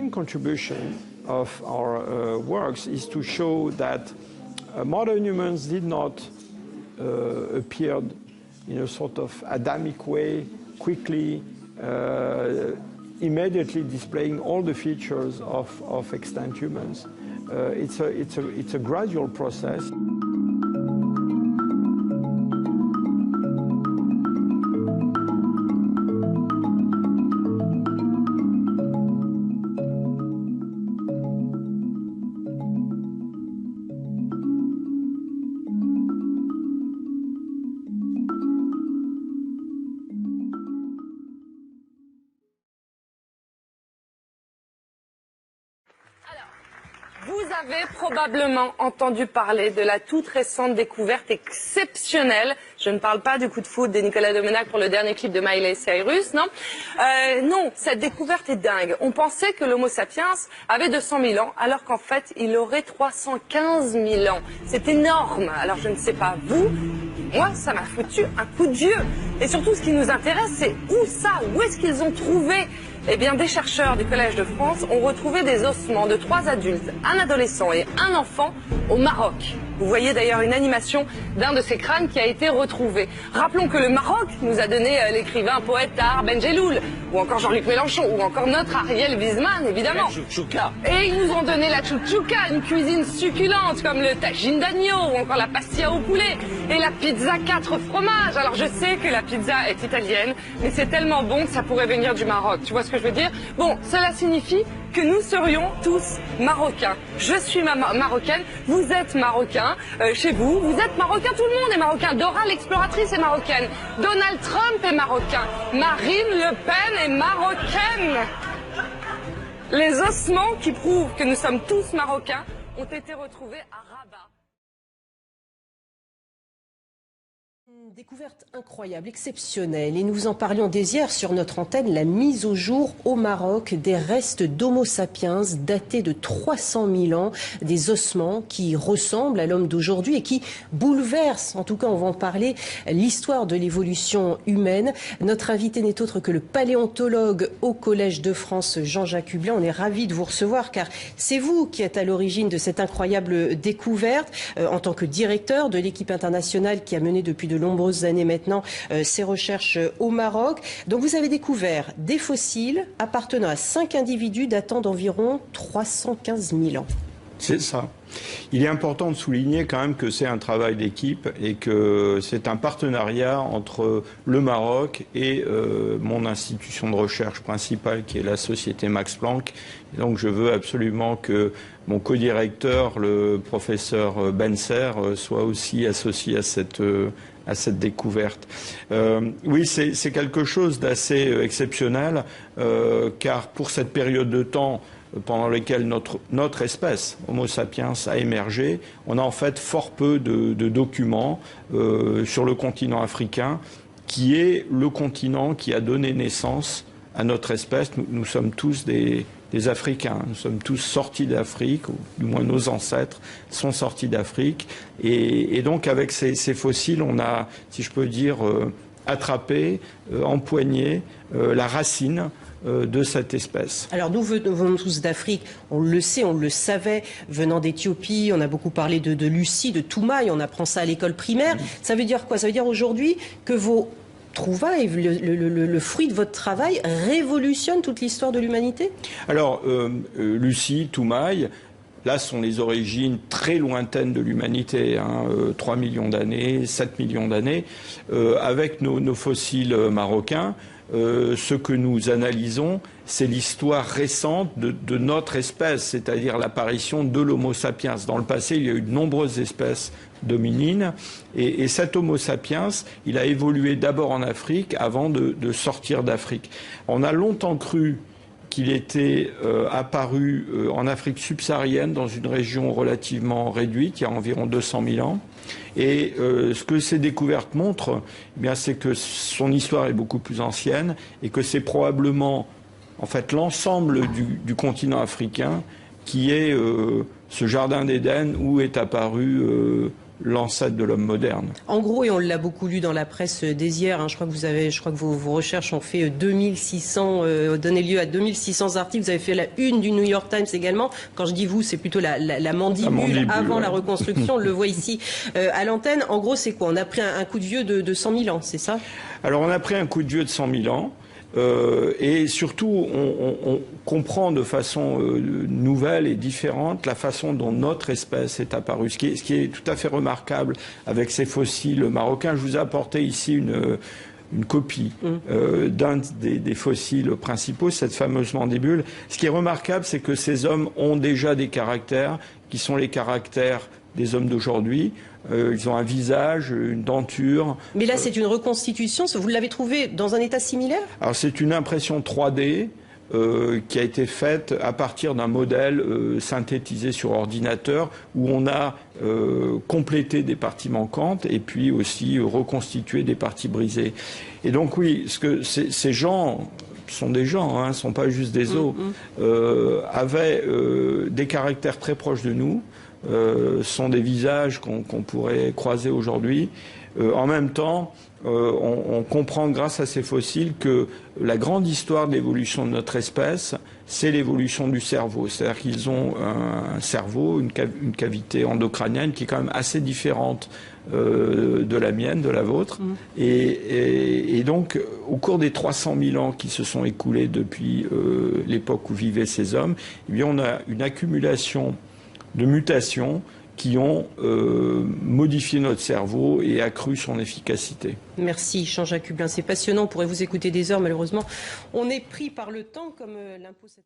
main contribution of our works is to show that modern humans did not appear in a sort of Adamic way, quickly, immediately displaying all the features of extant humans. It's a gradual process. Vous avez probablement entendu parler de la toute récente découverte exceptionnelle. Je ne parle pas du coup de foot de Nicolas Domenac pour le dernier clip de Miley Cyrus, non. Non, cette découverte est dingue. On pensait que l'Homo sapiens avait 200 000 ans, alors qu'en fait, il aurait 315 000 ans. C'est énorme. Alors je ne sais pas vous, moi, ça m'a foutu un coup de vieux. Et surtout, ce qui nous intéresse, c'est où ça? Où est-ce qu'ils ont trouvé? Eh bien, des chercheurs du Collège de France ont retrouvé des ossements de 3 adultes, un adolescent et un enfant au Maroc. Vous voyez d'ailleurs une animation d'un de ces crânes qui a été retrouvé. Rappelons que le Maroc nous a donné l'écrivain poète Tahar Ben Jelloul, ou encore Jean-Luc Mélenchon, ou encore notre Ariel Wiesman, évidemment. Et ils nous ont donné la chouchouka, une cuisine succulente comme le tagine d'agneau, ou encore la pastilla au poulet, et la pizza 4 fromages. Alors je sais que la pizza est italienne, mais c'est tellement bon que ça pourrait venir du Maroc. Tu vois ce que je veux dire? Bon, cela signifie que nous serions tous marocains. Je suis marocaine, vous êtes marocain, chez vous, vous êtes marocain, tout le monde est marocain. Dora l'exploratrice est marocaine, Donald Trump est marocain, Marine Le Pen est marocaine. Les ossements qui prouvent que nous sommes tous marocains ont été retrouvés à Rabat. Une découverte incroyable, exceptionnelle, et nous en parlions dès hier sur notre antenne, la mise au jour au Maroc des restes d'Homo sapiens datés de 300 000 ans, des ossements qui ressemblent à l'homme d'aujourd'hui et qui bouleversent, en tout cas on va en parler, l'histoire de l'évolution humaine. Notre invité n'est autre que le paléontologue au Collège de France, Jean-Jacques Hublin. On est ravis de vous recevoir car c'est vous qui êtes à l'origine de cette incroyable découverte en tant que directeur de l'équipe internationale qui a mené depuis de nombreuses années maintenant ces recherches au Maroc. Donc vous avez découvert des fossiles appartenant à 5 individus datant d'environ 315 000 ans. C'est ça. Il est important de souligner quand même que c'est un travail d'équipe et que c'est un partenariat entre le Maroc et mon institution de recherche principale qui est la société Max Planck. Et donc je veux absolument que mon co-directeur, le professeur Benser, soit aussi associé à cette découverte. Oui, c'est quelque chose d'assez exceptionnel car pour cette période de temps pendant lesquels notre espèce, Homo sapiens, a émergé, on a en fait fort peu de documents sur le continent africain, qui est le continent qui a donné naissance à notre espèce. Nous sommes tous des Africains, nous sommes tous sortis d'Afrique, ou du moins nos ancêtres sont sortis d'Afrique. Et donc avec ces fossiles, on a, si je peux dire, attrapé, empoigné la racine de cette espèce. Alors nous venons tous d'Afrique, on le sait, on le savait, venant d'Éthiopie, on a beaucoup parlé de Lucie, de Toumaï, on apprend ça à l'école primaire. Ça veut dire quoi? Ça veut dire aujourd'hui que vos trouvailles, le fruit de votre travail révolutionne toute l'histoire de l'humanité? Alors, Lucie, Toumaï, là sont les origines très lointaines de l'humanité, 3 millions d'années, 7 millions d'années, avec nos fossiles marocains. Ce que nous analysons, c'est l'histoire récente de notre espèce, c'est-à-dire l'apparition de l'Homo sapiens. Dans le passé, il y a eu de nombreuses espèces dominines, et cet Homo sapiens, il a évolué d'abord en Afrique avant de sortir d'Afrique. On a longtemps cru qu'il était apparu en Afrique subsaharienne, dans une région relativement réduite, il y a environ 200 000 ans. Et ce que ces découvertes montrent, eh bien, c'est que son histoire est beaucoup plus ancienne et que c'est probablement en fait l'ensemble du continent africain qui est ce jardin d'Éden où est apparu l'ancêtre de l'homme moderne. En gros, et on l'a beaucoup lu dans la presse dès hier, hein, je crois que vos recherches ont fait 2600, donné lieu à 2600 articles. Vous avez fait la une du New York Times également. Quand je dis vous, c'est plutôt la mandibule avant la reconstruction. On le voit ici à l'antenne. En gros, c'est quoi? On a pris un coup de vieux de 100 000 ans, c'est ça? Alors, on a pris un coup de vieux de 100 000 ans. Et surtout, on comprend de façon nouvelle et différente la façon dont notre espèce est apparue. Ce qui est tout à fait remarquable avec ces fossiles marocains. Je vous ai apporté ici une copie d'un des fossiles principaux, cette fameuse mandibule. Ce qui est remarquable, c'est que ces hommes ont déjà des caractères qui sont les caractères des hommes d'aujourd'hui. Ils ont un visage, une denture. Mais là, c'est une reconstitution. Vous l'avez trouvé dans un état similaire? Alors, c'est une impression 3D qui a été faite à partir d'un modèle synthétisé sur ordinateur où on a complété des parties manquantes et puis aussi reconstitué des parties brisées. Et donc, oui, ces gens sont des gens, hein, ne sont pas juste des os, avaient des caractères très proches de nous. Sont des visages qu'on pourrait croiser aujourd'hui. En même temps, on comprend grâce à ces fossiles que la grande histoire de l'évolution de notre espèce, c'est l'évolution du cerveau. C'est-à-dire qu'ils ont un cerveau, une cavité endocrânienne qui est quand même assez différente de la mienne, de la vôtre. Et donc, au cours des 300 000 ans qui se sont écoulés depuis l'époque où vivaient ces hommes, eh bien, on a une accumulation de mutations qui ont modifié notre cerveau et accru son efficacité. Merci Jean-Jacques Hublin, c'est passionnant, on pourrait vous écouter des heures, malheureusement on est pris par le temps comme l'impose.